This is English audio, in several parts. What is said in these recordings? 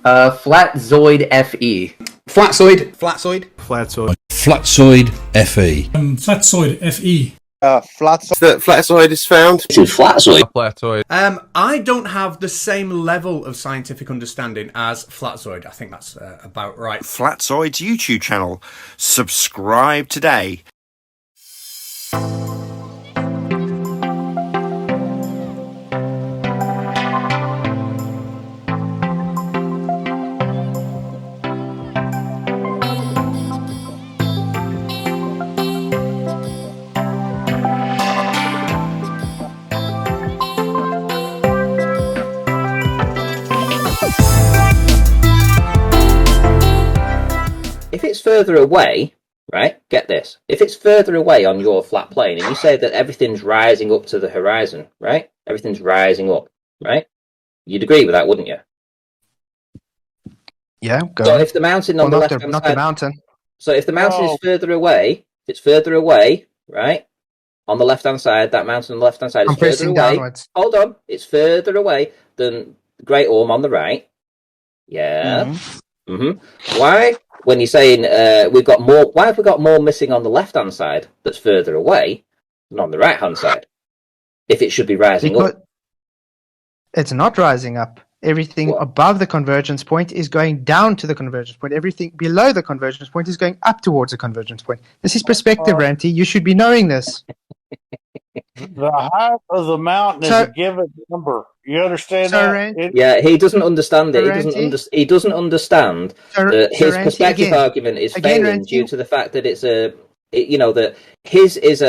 Flatzoid FE. Flatzoid. Flatzoid FE. Flatzoid FE. Flatzoid is found. Flatzoid. I don't have the same level of scientific understanding as Flatzoid. I think that's about right. Flatzoid's YouTube channel. Subscribe today. If it's further away, right, get this. If it's further away on your flat plane and you say that everything's rising up to the horizon, right? Everything's rising up, right? You'd agree with that, wouldn't you? Yeah, go So on. if the mountain on the left hand side... Not the mountain. So if the mountain is further away, if it's further away, right? On the left-hand side, that mountain on the left-hand side is further away. Downwards. Hold on. It's further away than the Great Orme on the right. Yeah. Why? When you're saying we've got more, why have we got more missing on the left-hand side that's further away than on the right-hand side? If it should be rising up. It's not rising up. Everything above the convergence point is going down to the convergence point. Everything below the convergence point is going up towards the convergence point. This is perspective, Ranty. You should be knowing this. The height of the mountain is a given number. You understand that? Yeah, he doesn't understand it. He doesn't understand that his perspective argument is failing due to the fact that that his is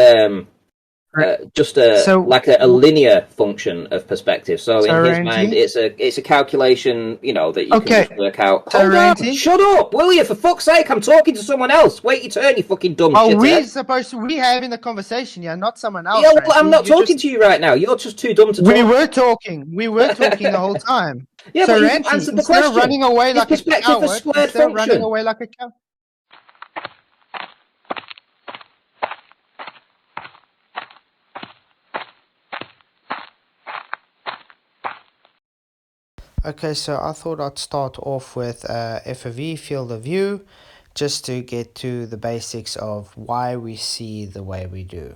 just like a linear function of perspective. So in his mind, it's a calculation, that you can just work out. Hold on, shut up, will you? For fuck's sake, I'm talking to someone else. Wait your turn, you fucking dumb shit. We're supposed to be having the conversation, not someone else. Yeah, well, I'm not talking to you right now. You're just too dumb to talk. We were talking the whole time. Yeah, so but you Ranty, answered the question. Running away like a coward, running away like a coward. Okay, so I thought I'd start off with FOV, field of view, just to get to the basics of why we see the way we do.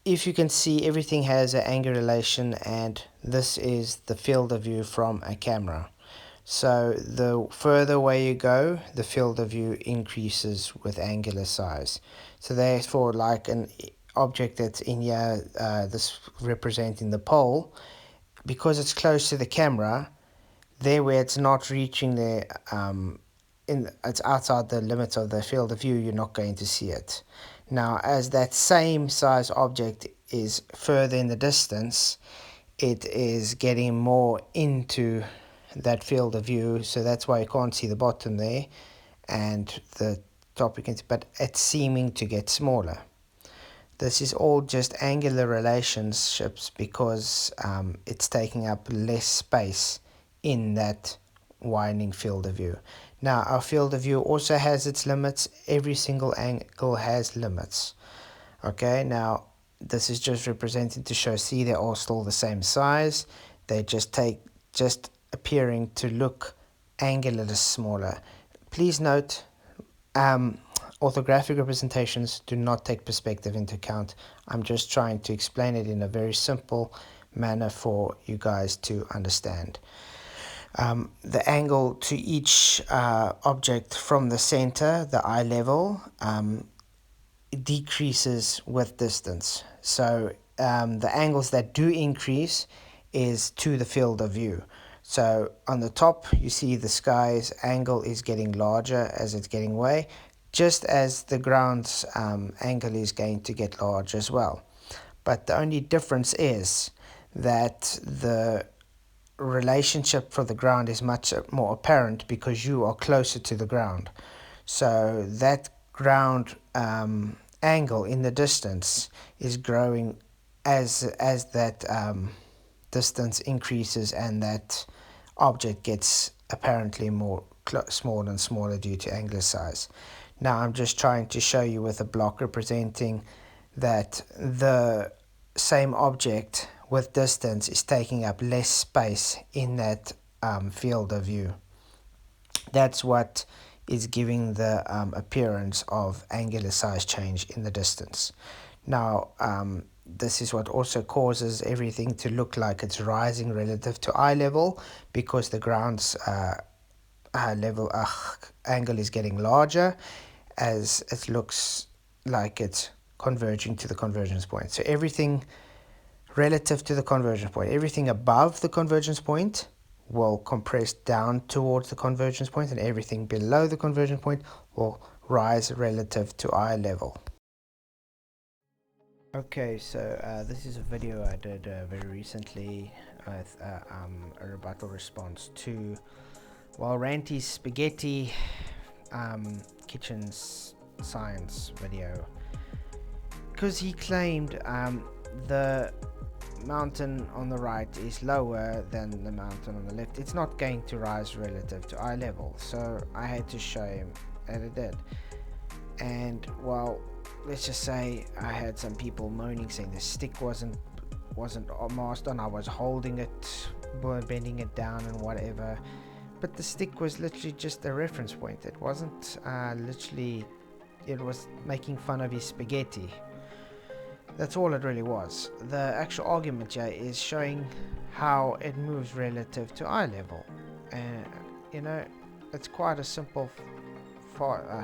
If you can see, everything has an angle relation, and this is the field of view from a camera. So the further away you go, the field of view increases with angular size. So therefore, like an object that's in here, this representing the pole, because it's close to the camera, there where it's not reaching the it's outside the limits of the field of view, you're not going to see it. Now, as that same size object is further in the distance, it is getting more into that field of view, so that's why you can't see the bottom there and the top you can see, but it's seeming to get smaller. This is all just angular relationships because it's taking up less space in that widening field of view. Now, our field of view also has its limits. Every single angle has limits. Okay, now this is just representing to show, see, they're all still the same size. They just appearing to look angularly smaller. Please note, orthographic representations do not take perspective into account. I'm just trying to explain it in a very simple manner for you guys to understand. The angle to each object from the center, the eye level, decreases with distance. So the angles that do increase is to the field of view. So on the top, you see the sky's angle is getting larger as it's getting away, just as the ground's angle is going to get large as well. But the only difference is that the relationship for the ground is much more apparent because you are closer to the ground. So that ground angle in the distance is growing as that distance increases and that object gets apparently more smaller and smaller due to angular size. Now I'm just trying to show you with a block representing that the same object with distance is taking up less space in that field of view. That's what is giving the appearance of angular size change in the distance. Now, this is what also causes everything to look like it's rising relative to eye level, because the ground's angle is getting larger as it looks like it's converging to the convergence point. So everything relative to the convergence point, everything above the convergence point will compress down towards the convergence point, and everything below the convergence point will rise relative to eye level. Okay, so this is a video I did very recently with a rebuttal response to, well, Ranty's Spaghetti kitchen science video, because he claimed the mountain on the right is lower than the mountain on the left. It's not going to rise relative to eye level, so I had to show him that it did. And well, let's just say I had some people moaning, saying the stick wasn't masked on. I was holding it, bending it down and whatever, but the stick was literally just a reference point. It wasn't it was making fun of his spaghetti. That's all it really was. The actual argument here is showing how it moves relative to eye level, and you know, it's quite a simple,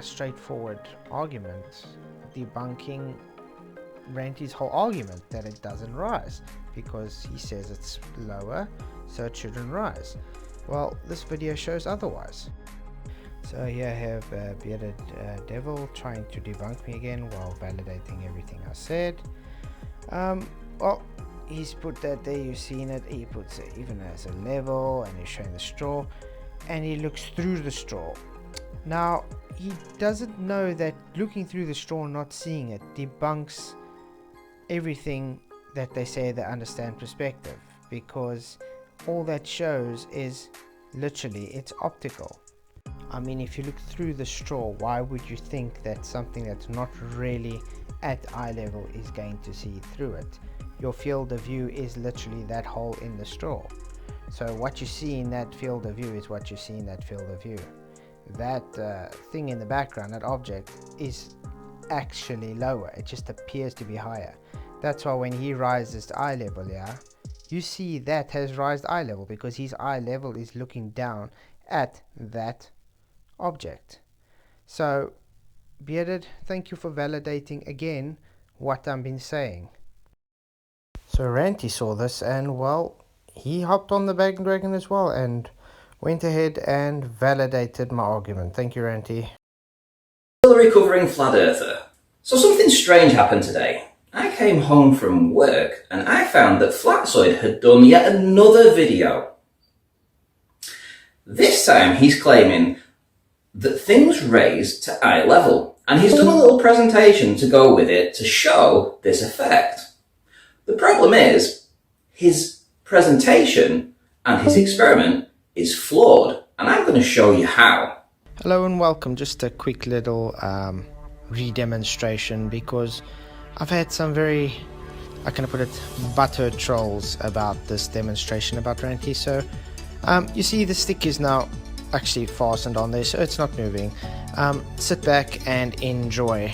straightforward argument, debunking Ranty's whole argument that it doesn't rise, because he says it's lower, so it shouldn't rise. Well, this video shows otherwise. So here I have Bearded Devil trying to debunk me again while validating everything I said. Well, he's put that there, you've seen it. He puts it even as a level, and he's showing the straw, and he looks through the straw. Now, he doesn't know that looking through the straw and not seeing it debunks everything that they say they understand perspective, because all that shows is literally it's optical. I mean, if you look through the straw, why would you think that something that's not really at eye level is going to see through it? Your field of view is literally that hole in the straw. So what you see in that field of view is what you see in that field of view. That thing in the background, that object, is actually lower. It just appears to be higher. That's why when he rises to eye level, you see that has raised eye level, because his eye level is looking down at that object. So, Bearded, thank you for validating again what I've been saying. So Ranty saw this, and well, he hopped on the bandwagon as well and went ahead and validated my argument. Thank you, Ranty. Still a recovering flat earther. So something strange happened today. I came home from work and I found that Flatzoid had done yet another video. This time he's claiming that things raise to eye level, and he's done a little presentation to go with it to show this effect. The problem is, his presentation and his experiment is flawed, and I'm going to show you how. Hello and welcome. Just a quick little re-demonstration, because I've had some very, how can I put it, butthurt trolls about this demonstration about Ranty. So you see the stick is now actually fastened on there, so it's not moving. Sit back and enjoy.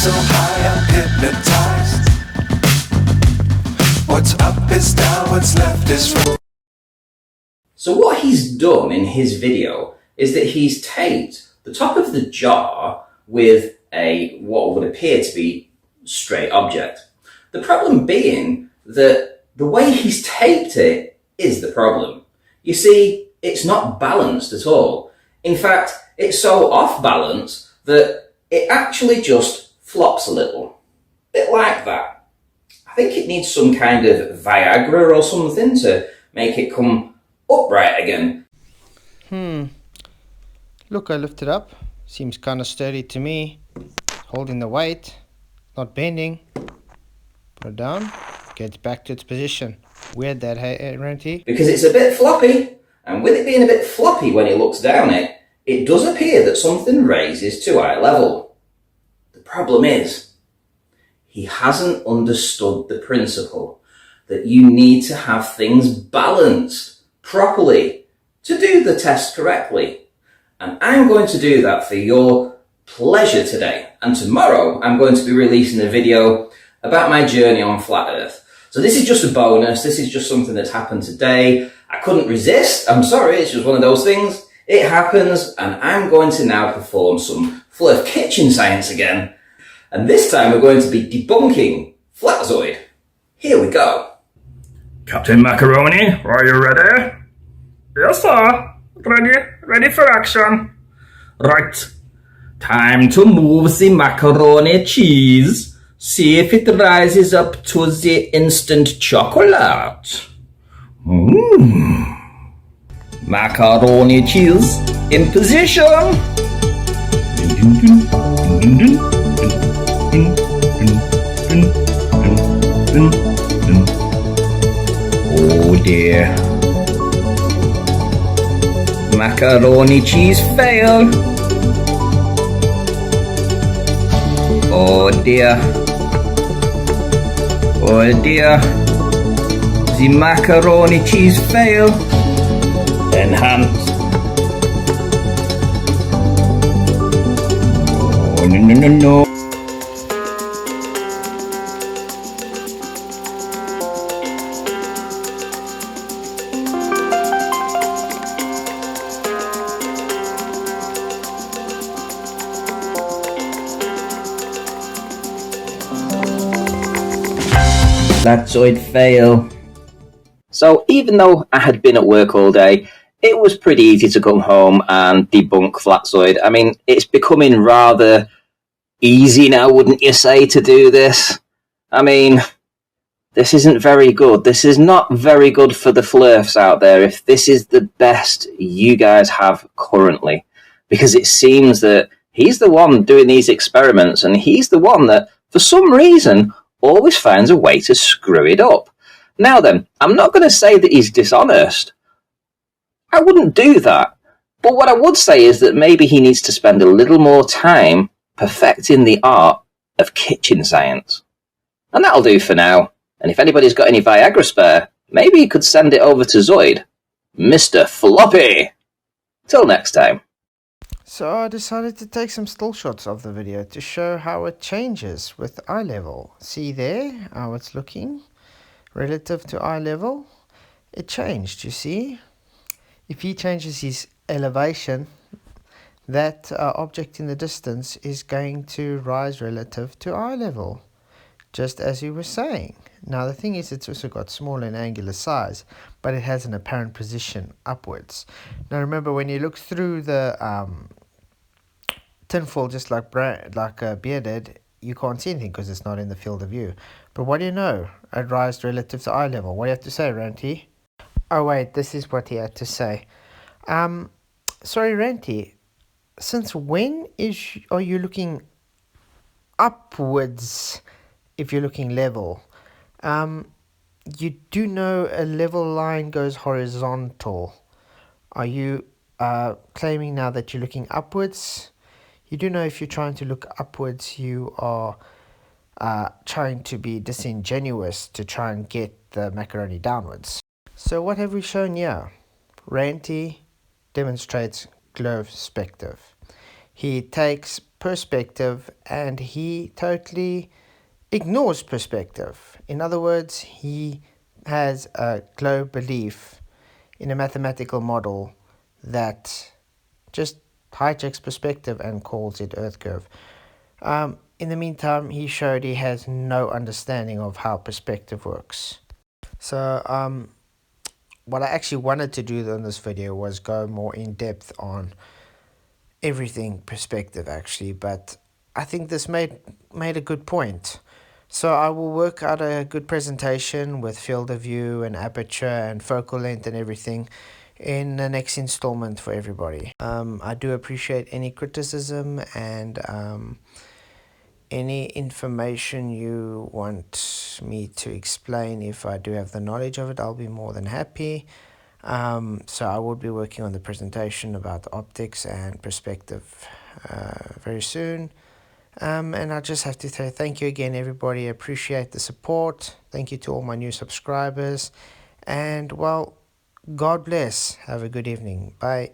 So high I'm hypnotized. What's up is down, what's left is right. So what he's done in his video is that he's taped the top of the jar with what would appear to be straight object. The problem being that the way he's taped it is the problem. You see, it's not balanced at all. In fact, it's so off balance that it actually just flops a little. Bit like that. I think it needs some kind of Viagra or something to make it come upright again. Look, I lift it up. Seems kind of sturdy to me. Holding the weight, not bending. Put it down, gets back to its position. Weird that, hey, Ranty? Because it's a bit floppy, and with it being a bit floppy when it looks down it, it does appear that something raises to eye level. The problem is, he hasn't understood the principle that you need to have things balanced properly to do the test correctly. And I'm going to do that for your pleasure today. And tomorrow I'm going to be releasing a video about my journey on flat Earth. So this is just a bonus. This is just something that's happened today. I couldn't resist. I'm sorry. It's just one of those things. It happens. And I'm going to now perform some Flurf kitchen science again. And this time we're going to be debunking Flatzoid. Here we go. Captain Macaroni, are you ready? Yes, sir. Ready for action. Right. Time to move the macaroni cheese. See if it rises up to the instant chocolate. Macaroni cheese in position. Oh dear. Macaroni cheese fail. Oh dear. Oh dear. The macaroni cheese fail. Enhance. Oh no. Flatzoid fail. So even though I had been at work all day, it was pretty easy to come home and debunk Flatzoid. I mean, it's becoming rather easy now, wouldn't you say, to do this? I mean, this isn't very good. This is not very good for the Flurfs out there if this is the best you guys have currently. Because it seems that he's the one doing these experiments, and he's the one that, for some reason, always finds a way to screw it up. Now then, I'm not going to say that he's dishonest. I wouldn't do that. But what I would say is that maybe he needs to spend a little more time perfecting the art of kitchen science. And that'll do for now. And if anybody's got any Viagra spare, maybe you could send it over to Zoid. Mr. Floppy! Till next time. So I decided to take some still shots of the video to show how it changes with eye level. See there how it's looking relative to eye level? It changed, you see? If he changes his elevation, that object in the distance is going to rise relative to eye level, just as you were saying. Now the thing is, it's also got smaller in angular size, but it has an apparent position upwards. Now remember, when you look through the tinfoil, just like Beer did, you can't see anything because it's not in the field of view. But what do you know? It rises relative to eye level. What do you have to say, Ranty? Oh wait, this is what he had to say. Sorry, Ranty. Since when are you looking upwards if you're looking level? You do know a level line goes horizontal. Are you claiming now that you're looking upwards? You do know if you're trying to look upwards, you are trying to be disingenuous to try and get the macaroni downwards. So what have we shown here? Ranty demonstrates Glerfspective. He takes perspective and he totally ignores perspective. In other words, he has a glow belief in a mathematical model that just hijacks perspective and calls it Earth curve. In the meantime, he showed he has no understanding of how perspective works. So what I actually wanted to do in this video was go more in depth on everything perspective actually, but I think this made a good point. So I will work out a good presentation with field of view and aperture and focal length and everything in the next installment for everybody. I do appreciate any criticism and any information you want me to explain. If I do have the knowledge of it, I'll be more than happy. So I will be working on the presentation about the optics and perspective very soon. And I just have to say thank you again, everybody. I appreciate the support. Thank you to all my new subscribers. And, well, God bless. Have a good evening. Bye.